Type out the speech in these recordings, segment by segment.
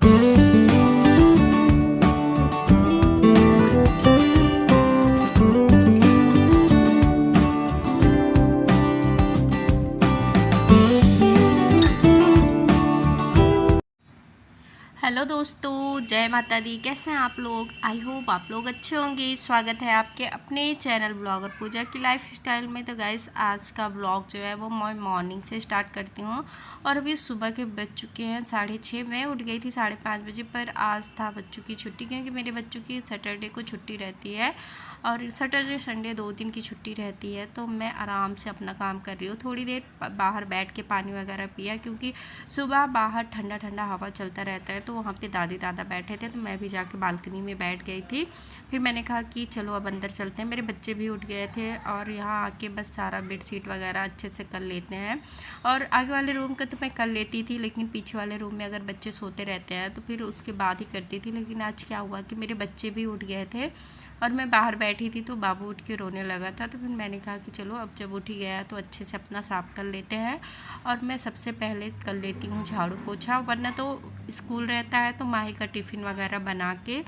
Hello दोस्तों, जय माता दी। कैसे हैं आप लोग? आई होप आप लोग अच्छे होंगे। स्वागत है आपके अपने चैनल ब्लॉगर पूजा की लाइफ स्टाइल में। तो गाइस, आज का ब्लॉग जो है वो मैं मॉर्निंग से स्टार्ट करती हूँ और अभी सुबह के बज चुके हैं 6:30। मैं उठ गई थी 5:30 बजे, पर आज था बच्चों की छुट्टी, क्योंकि मेरे बच्चों की सैटरडे को छुट्टी रहती है और सैटरडे संडे 2 दिन की छुट्टी रहती है। तो मैं आराम से अपना काम कर रही हूँ। थोड़ी देर बाहर बैठ के पानी वगैरह पिया, क्योंकि सुबह बाहर ठंडा ठंडा हवा चलता रहता है। तो वहाँ पे दादी दादा बैठे थे, तो मैं भी जाके बालकनी में बैठ गई थी। फिर मैंने कहा कि चलो अब अंदर चलते हैं। मेरे बच्चे भी उठ गए थे और यहाँ आके बस सारा बेडशीट वगैरह अच्छे से कर लेते हैं। और आगे वाले रूम का तो मैं कर लेती थी, लेकिन पीछे वाले रूम में अगर बच्चे सोते रहते हैं तो फिर उसके बाद ही करती थी। लेकिन आज क्या हुआ कि मेरे बच्चे भी उठ गए थे और मैं बाहर बैठी थी, तो बाबू उठ के रोने लगा था। तो फिर मैंने कहा कि चलो अब जब उठ ही गया तो अच्छे से अपना साफ़ कर लेते हैं। और मैं सबसे पहले कर लेती हूँ झाड़ू पोछा, वरना तो स्कूल रहता है तो माही का टिफ़िन वगैरह बना के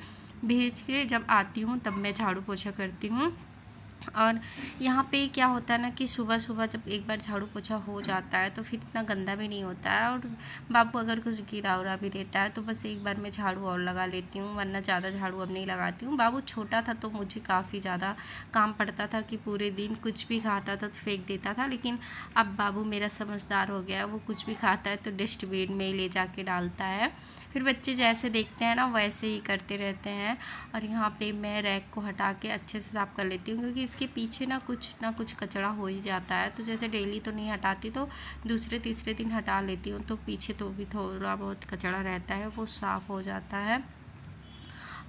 भेज के जब आती हूँ तब मैं झाड़ू पोछा करती हूँ। और यहाँ पे क्या होता है ना कि सुबह सुबह जब एक बार झाड़ू पोछा हो जाता है तो फिर इतना गंदा भी नहीं होता है। और बाबू अगर कुछ गिरा उरा भी देता है तो बस एक बार मैं झाड़ू और लगा लेती हूँ, वरना ज़्यादा झाड़ू अब नहीं लगाती हूँ। बाबू छोटा था तो मुझे काफ़ी ज़्यादा काम पड़ता था कि पूरे दिन कुछ भी खाता था तो फेंक देता था, लेकिन अब बाबू मेरा समझदार हो गया। वो कुछ भी खाता है तो डस्टबिन में ही ले जाके डालता है। फिर बच्चे जैसे देखते हैं ना वैसे ही करते रहते हैं। और यहाँ पे मैं रैक को हटा के अच्छे से साफ़ कर लेती हूँ, क्योंकि इसके पीछे ना कुछ कचरा हो ही जाता है। तो जैसे डेली तो नहीं हटाती, तो दूसरे तीसरे दिन हटा लेती हूँ, तो पीछे तो भी थोड़ा बहुत कचरा रहता है, वो साफ़ हो जाता है।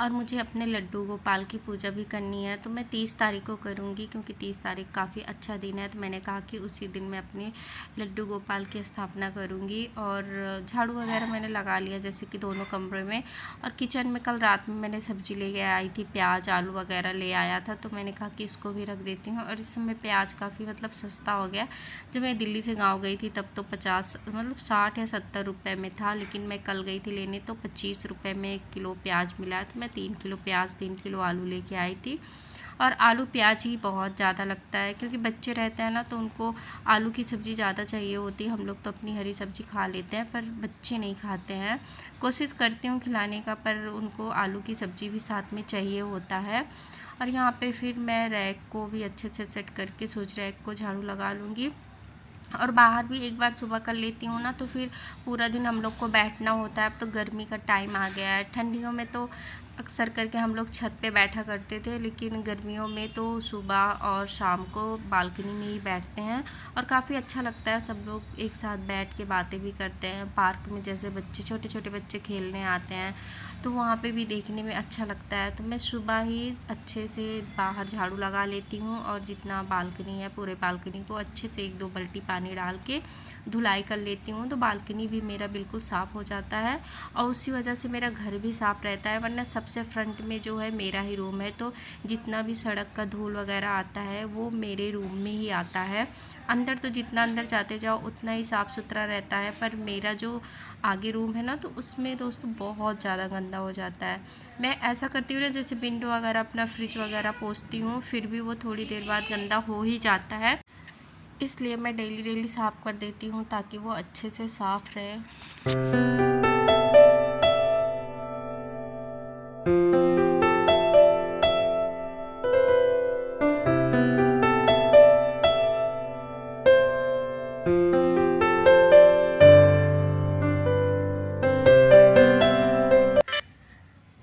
और मुझे अपने लड्डू गोपाल की पूजा भी करनी है, तो मैं 30 तारीख को करूँगी, क्योंकि 30 तारीख काफ़ी अच्छा दिन है। तो मैंने कहा कि उसी दिन मैं अपने लड्डू गोपाल की स्थापना करूँगी। और झाड़ू वगैरह मैंने लगा लिया, जैसे कि दोनों कमरे में। और किचन में कल रात में मैंने सब्ज़ी ले आई थी, प्याज आलू वगैरह ले आया था, तो मैंने कहा कि इसको भी रख देती हूँ। और इस समय प्याज काफ़ी सस्ता हो गया। जब मैं दिल्ली से गाँव गई थी तब तो 60 या 70 रुपये में था, लेकिन मैं कल गई थी लेने तो 25 रुपये में 1 किलो प्याज मिला। तो मैं 3 किलो प्याज 3 किलो आलू लेके आई थी। और आलू प्याज ही बहुत ज़्यादा लगता है, क्योंकि बच्चे रहते हैं ना तो उनको आलू की सब्ज़ी ज़्यादा चाहिए होती है। हम लोग तो अपनी हरी सब्ज़ी खा लेते हैं, पर बच्चे नहीं खाते हैं। कोशिश करती हूँ खिलाने का, पर उनको आलू की सब्ज़ी भी साथ में चाहिए होता है। और यहाँ पे फिर मैं रैक को भी अच्छे से सेट करके सोच रैक को झाड़ू लगा लूँगी। और बाहर भी एक बार सुबह कर लेती हूँ ना, तो फिर पूरा दिन हम लोग को बैठना होता है। अब तो गर्मी का टाइम आ गया है। ठंडियों में तो अक्सर करके हम लोग छत पे बैठा करते थे, लेकिन गर्मियों में तो सुबह और शाम को बालकनी में ही बैठते हैं। और काफ़ी अच्छा लगता है, सब लोग एक साथ बैठ के बातें भी करते हैं। पार्क में जैसे बच्चे छोटे छोटे बच्चे खेलने आते हैं तो वहाँ पे भी देखने में अच्छा लगता है। तो मैं सुबह ही अच्छे से बाहर झाड़ू लगा लेती हूँ, और जितना बालकनी है पूरे बालकनी को अच्छे से 1-2 बाल्टी पानी डाल के धुलाई कर लेती हूँ, तो बालकनी भी मेरा बिल्कुल साफ़ हो जाता है। और उसी वजह से मेरा घर भी साफ़ रहता है, वरना सबसे फ्रंट में जो है मेरा ही रूम है, तो जितना भी सड़क का धूल वगैरह आता है वो मेरे रूम में ही आता है। अंदर तो जितना अंदर जाते जाओ उतना ही साफ़ सुथरा रहता है, पर मेरा जो आगे रूम है ना तो उसमें दोस्तों बहुत ज़्यादा गंदा हो जाता है। मैं ऐसा करती हूँ ना, जैसे विंडो वगैरह अपना फ्रिज वगैरह पोंछती हूँ, फिर भी वो थोड़ी देर बाद गंदा हो ही जाता है। इसलिए मैं डेली डेली साफ़ कर देती हूँ, ताकि वो अच्छे से साफ़ रहे।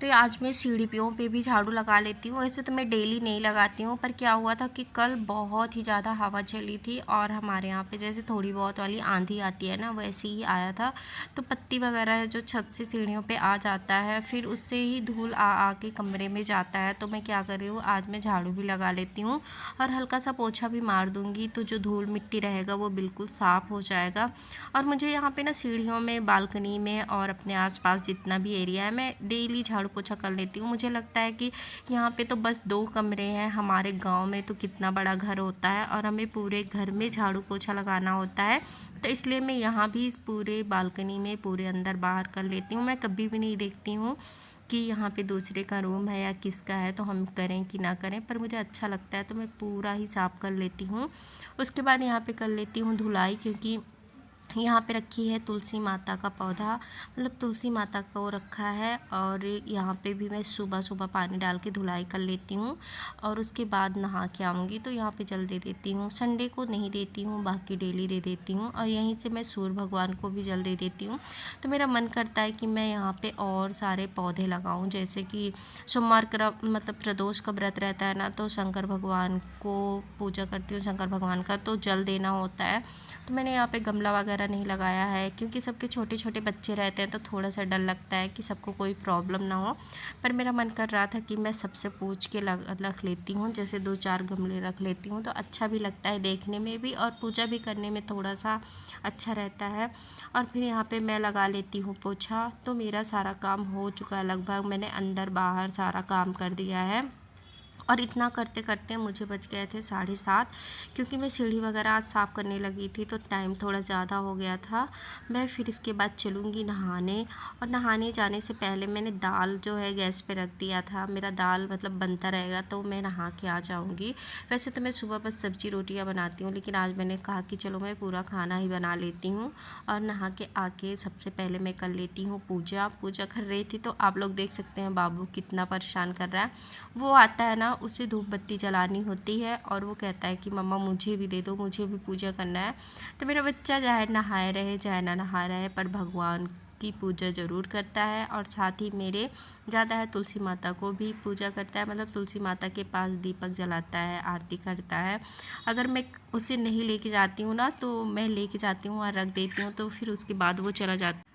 तो आज मैं सीढ़ियों पे भी झाड़ू लगा लेती हूँ। वैसे तो मैं डेली नहीं लगाती हूँ, पर क्या हुआ था कि कल बहुत ही ज़्यादा हवा चली थी, और हमारे यहाँ पे जैसे थोड़ी बहुत वाली आंधी आती है ना वैसे ही आया था। तो पत्ती वगैरह जो छत से सीढ़ियों पे आ जाता है, फिर उससे ही धूल आ आ के कमरे में जाता है। तो मैं क्या कर रही हूँ, आज मैं झाड़ू भी लगा लेती हूँ और हल्का सा पोछा भी मार दूँगी, तो जो धूल मिट्टी रहेगा वो बिल्कुल साफ़ हो जाएगा। और मुझे यहाँ पर ना सीढ़ियों में, बालकनी में और अपने आस पास जितना भी एरिया है, मैं डेली झाड़ू पोछा कर लेती हूँ। मुझे लगता है कि यहाँ पे तो बस 2 कमरे हैं, हमारे गांव में तो कितना बड़ा घर होता है और हमें पूरे घर में झाड़ू पोछा लगाना होता है, तो इसलिए मैं यहाँ भी पूरे बालकनी में पूरे अंदर बाहर कर लेती हूँ। मैं कभी भी नहीं देखती हूँ कि यहाँ पे दूसरे का रूम है या किसका है तो हम करें कि ना करें, पर मुझे अच्छा लगता है तो मैं पूरा ही साफ़ कर लेती हूँ। उसके बाद यहाँ पे कर लेती हूँ धुलाई, क्योंकि यहाँ पे रखी है तुलसी माता का पौधा, मतलब तुलसी माता को रखा है। और यहाँ पे भी मैं सुबह सुबह पानी डाल के धुलाई कर लेती हूँ और उसके बाद नहा के आऊँगी तो यहाँ पे जल दे देती हूँ। संडे को नहीं देती हूँ, बाकी डेली दे देती हूँ। और यहीं से मैं सूर्य भगवान को भी जल दे देती हूँ। तो मेरा मन करता है कि मैं यहाँ पर और सारे पौधे लगाऊँ, जैसे कि सोमवार का मतलब प्रदोष का व्रत रहता है ना, तो शंकर भगवान को पूजा करती हूँ, शंकर भगवान का तो जल देना होता है। तो मैंने यहाँ पे गमला वगैरह नहीं लगाया है, क्योंकि सबके छोटे छोटे बच्चे रहते हैं तो थोड़ा सा डर लगता है कि सबको कोई प्रॉब्लम ना हो। पर मेरा मन कर रहा था कि मैं सबसे पूछ के रख लेती हूँ, जैसे 2-4 गमले रख लेती हूँ तो अच्छा भी लगता है देखने में भी और पूजा भी करने में थोड़ा सा अच्छा रहता है। और फिर यहाँ पे मैं लगा लेती हूँ पोछा। तो मेरा सारा काम हो चुका है लगभग, मैंने अंदर बाहर सारा काम कर दिया है। और इतना करते करते मुझे बज गए थे 7:30, क्योंकि मैं सीढ़ी वगैरह आज साफ़ करने लगी थी तो टाइम थोड़ा ज़्यादा हो गया था। मैं फिर इसके बाद चलूँगी नहाने, और नहाने जाने से पहले मैंने दाल जो है गैस पे रख दिया था। मेरा दाल मतलब बनता रहेगा तो मैं नहा के आ जाऊँगी। वैसे तो मैं सुबह बस सब्ज़ी रोटियाँ बनाती हूँ, लेकिन आज मैंने कहा कि चलो मैं पूरा खाना ही बना लेती हूँ। और नहा के आके सबसे पहले मैं कर लेती हूँ पूजा कर रही थी तो आप लोग देख सकते हैं बाबू कितना परेशान कर रहा है। वो आता है ना, उसे धूप बत्ती जलानी होती है और वो कहता है कि मम्मा मुझे भी दे दो, मुझे भी पूजा करना है। तो मेरा बच्चा चाहे नहाए रहे चाहे ना नहा रहे, पर भगवान की पूजा ज़रूर करता है। और साथ ही मेरे ज़्यादा है तुलसी माता को भी पूजा करता है, मतलब तुलसी माता के पास दीपक जलाता है, आरती करता है। अगर मैं उसे नहीं लेके जाती हूँ ना, तो मैं लेके जाती हूँ और रख देती हूँ, तो फिर उसके बाद वो चला जाता।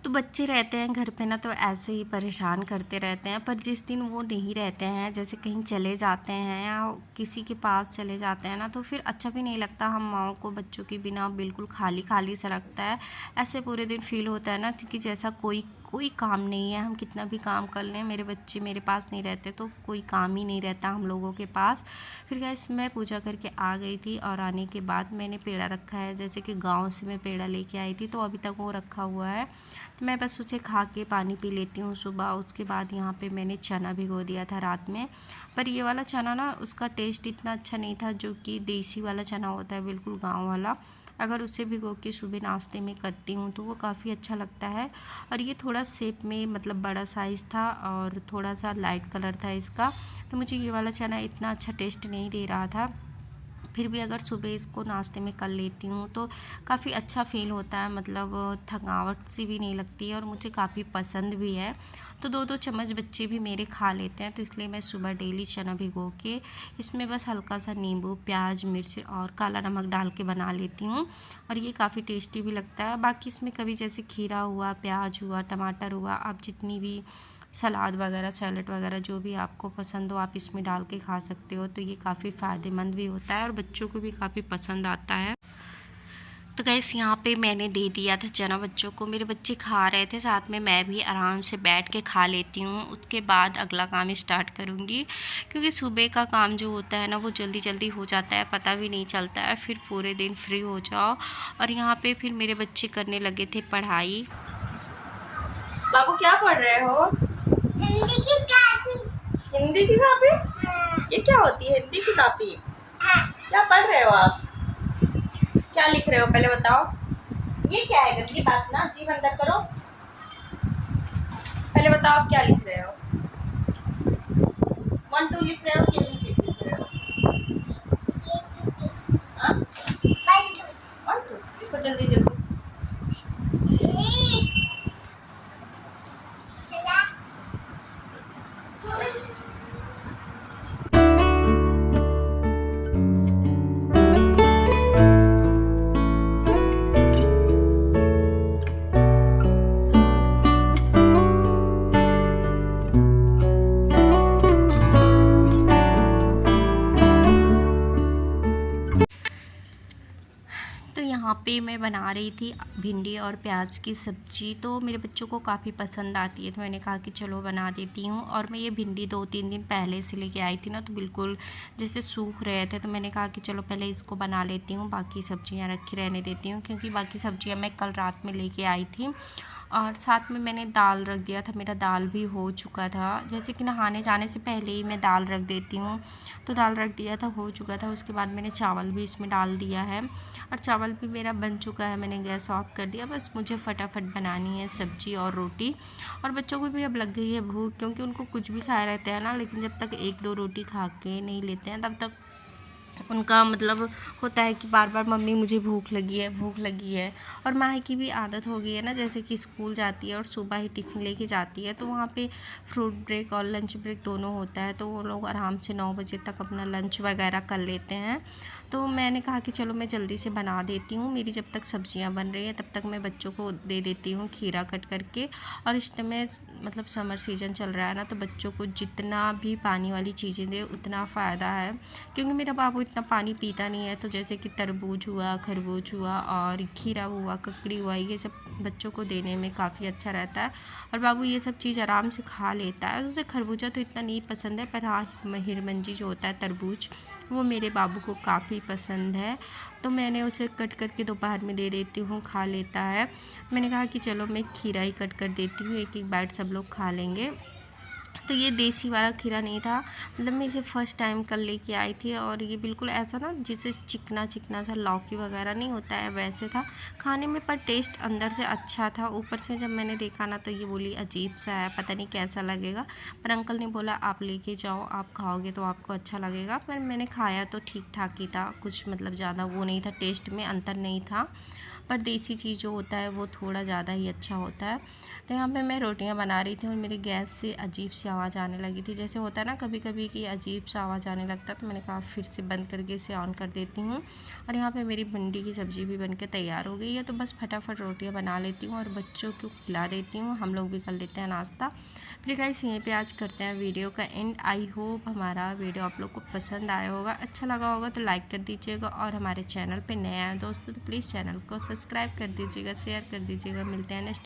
तो बच्चे रहते हैं घर पे ना तो ऐसे ही परेशान करते रहते हैं, पर जिस दिन वो नहीं रहते हैं, जैसे कहीं चले जाते हैं या किसी के पास चले जाते हैं ना, तो फिर अच्छा भी नहीं लगता। हम माँओं को बच्चों के बिना बिल्कुल खाली खाली सा लगता है। ऐसे पूरे दिन फील होता है ना, क्योंकि जैसा कोई काम नहीं है, हम कितना भी काम कर लें, मेरे बच्चे मेरे पास नहीं रहते तो कोई काम ही नहीं रहता हम लोगों के पास। फिर गाइस मैं पूजा करके आ गई थी और आने के बाद मैंने पेड़ा रखा है, जैसे कि गांव से मैं पेड़ा लेके आई थी तो अभी तक वो रखा हुआ है। तो मैं बस उसे खा के पानी पी लेती हूँ सुबह। उसके बाद यहाँ पे मैंने चना भिगो दिया था रात में, पर ये वाला चना ना उसका टेस्ट इतना अच्छा नहीं था, जो कि देसी वाला चना होता है बिल्कुल गाँव वाला। अगर उसे भिगो के सुबह नाश्ते में करती हूँ तो वो काफ़ी अच्छा लगता है। और ये थोड़ा शेप में मतलब बड़ा साइज़ था और थोड़ा सा लाइट कलर था इसका, तो मुझे ये वाला चना इतना अच्छा टेस्ट नहीं दे रहा था। फिर भी अगर सुबह इसको नाश्ते में कर लेती हूँ तो काफ़ी अच्छा फ़ील होता है, मतलब थकावट सी भी नहीं लगती है और मुझे काफ़ी पसंद भी है। तो 2-2 चम्मच बच्चे भी मेरे खा लेते हैं, तो इसलिए मैं सुबह डेली चना भिगो के इसमें बस हल्का सा नींबू, प्याज, मिर्च और काला नमक डाल के बना लेती हूँ और ये काफ़ी टेस्टी भी लगता है। बाकी इसमें कभी जैसे खीरा हुआ, प्याज हुआ, टमाटर हुआ, आप जितनी भी सलाद वगैरह, सैलेड वगैरह जो भी आपको पसंद हो आप इसमें डाल के खा सकते हो। तो ये काफ़ी फ़ायदेमंद भी होता है और बच्चों को भी काफ़ी पसंद आता है। तो गैस यहाँ पे मैंने दे दिया था चना बच्चों को, मेरे बच्चे खा रहे थे, साथ में मैं भी आराम से बैठ के खा लेती हूँ। उसके बाद अगला काम स्टार्ट करूँगी, क्योंकि सुबह का काम जो होता है ना वो जल्दी जल्दी हो जाता है, पता भी नहीं चलता है, फिर पूरे दिन फ्री हो जाओ। और यहाँ पर फिर मेरे बच्चे करने लगे थे पढ़ाई। बाबू क्या पढ़ रहे हो? हिंदी की कॉपी। हिंदी की कॉपी? हाँ। ये क्या होती है हिंदी की कॉपी? हाँ। क्या पढ़ रहे हो आप? क्या लिख रहे हो पहले बताओ। ये क्या है गंदी बात ना, जी अंदर करो। पहले बताओ आप क्या लिख रहे हो? 1 2 लिख रहे हो कि ABCD लिख रहे हो? हाँ? 1 2 लिखो जल्दी जल्दी। यहाँ पे मैं बना रही थी भिंडी और प्याज की सब्ज़ी। तो मेरे बच्चों को काफ़ी पसंद आती है, तो मैंने कहा कि चलो बना देती हूँ। और मैं ये भिंडी 2-3 दिन पहले से लेके आई थी ना, तो बिल्कुल जैसे सूख रहे थे, तो मैंने कहा कि चलो पहले इसको बना लेती हूँ, बाकी सब्ज़ियाँ रखी रहने देती हूँ, क्योंकि बाकी सब्ज़ियाँ मैं कल रात में लेके आई थी। और साथ में मैंने दाल रख दिया था, मेरा दाल भी हो चुका था। जैसे कि नहाने जाने से पहले ही मैं दाल रख देती हूँ, तो दाल रख दिया था, हो चुका था। उसके बाद मैंने चावल भी इसमें डाल दिया है और चावल भी मेरा बन चुका है। मैंने गैस ऑफ कर दिया, बस मुझे फटाफट बनानी है सब्ज़ी और रोटी। और बच्चों को भी अब लग गई है भूख, क्योंकि उनको कुछ भी खाए रहते हैं ना, लेकिन जब तक 1-2 रोटी खा के नहीं लेते हैं तब तक उनका मतलब होता है कि बार बार मम्मी मुझे भूख लगी है, भूख लगी है। और माँ की भी आदत हो गई है ना, जैसे कि स्कूल जाती है और सुबह ही टिफ़िन लेके जाती है, तो वहाँ पे फ्रूट ब्रेक और लंच ब्रेक दोनों होता है, तो वो लोग आराम से 9 बजे तक अपना लंच वगैरह कर लेते हैं। तो मैंने कहा कि चलो मैं जल्दी से बना देती हूँ, मेरी जब तक सब्जियाँ बन रही हैं तब तक मैं बच्चों को दे देती हूँ खीरा कट करके। और इस समय मतलब समर सीजन चल रहा है ना, तो बच्चों को जितना भी पानी वाली चीज़ें दें उतना फ़ायदा है, क्योंकि मेरा बाबू इतना पानी पीता नहीं है। तो जैसे कि तरबूज हुआ, खरबूज हुआ और खीरा हुआ, ककड़ी हुआ, ये सब बच्चों को देने में काफ़ी अच्छा रहता है। और बाबू ये सब चीज़ आराम से खा लेता है। उसे खरबूजा तो इतना नहीं पसंद है, पर हाँ हिरमंजी जो होता है तरबूज, वो मेरे बाबू को काफ़ी पसंद है, तो मैंने उसे कट करके दोपहर में दे देती हूँ, खा लेता है। मैंने कहा कि चलो मैं खीरा ही कट कर देती हूँ, एक एक बाइट सब लोग खा लेंगे। तो ये देसी वाला खीरा नहीं था, मतलब मैं इसे फ़र्स्ट टाइम कल लेके आई थी। और ये बिल्कुल ऐसा ना जैसे चिकना चिकना सा लौकी वगैरह नहीं होता है वैसे था खाने में, पर टेस्ट अंदर से अच्छा था। ऊपर से जब मैंने देखा ना, तो ये बोली अजीब सा है, पता नहीं कैसा लगेगा। पर अंकल ने बोला आप लेके जाओ, आप खाओगे तो आपको अच्छा लगेगा। पर मैंने खाया तो ठीक ठाक ही था, कुछ मतलब ज़्यादा वो नहीं था, टेस्ट में अंतर नहीं था। पर देसी चीज़ जो होता है वो थोड़ा ज़्यादा ही अच्छा होता है। तो यहाँ पे मैं रोटियाँ बना रही थी और मेरे गैस से अजीब सी आवाज़ आने लगी थी। जैसे होता है ना कभी कभी कि अजीब सा आवाज़ आने लगता है, तो मैंने कहा फिर से बंद करके इसे ऑन कर देती हूँ। और यहाँ पे मेरी भिंडी की सब्ज़ी भी बनके तैयार हो गई है, तो बस फटाफट रोटियाँ बना लेती हूँ और बच्चों को खिला देती हूँ, हम लोग भी कर लेते हैं नाश्ता। फिर गाइस यहीं पे आज करते हैं वीडियो का एंड। आई होप हमारा वीडियो आप लोग को पसंद आया होगा, अच्छा लगा होगा तो लाइक कर दीजिएगा। और हमारे चैनल पे नया है दोस्तों तो प्लीज़ चैनल को सब्सक्राइब कर दीजिएगा, शेयर कर दीजिएगा। मिलते हैं नेक्स्ट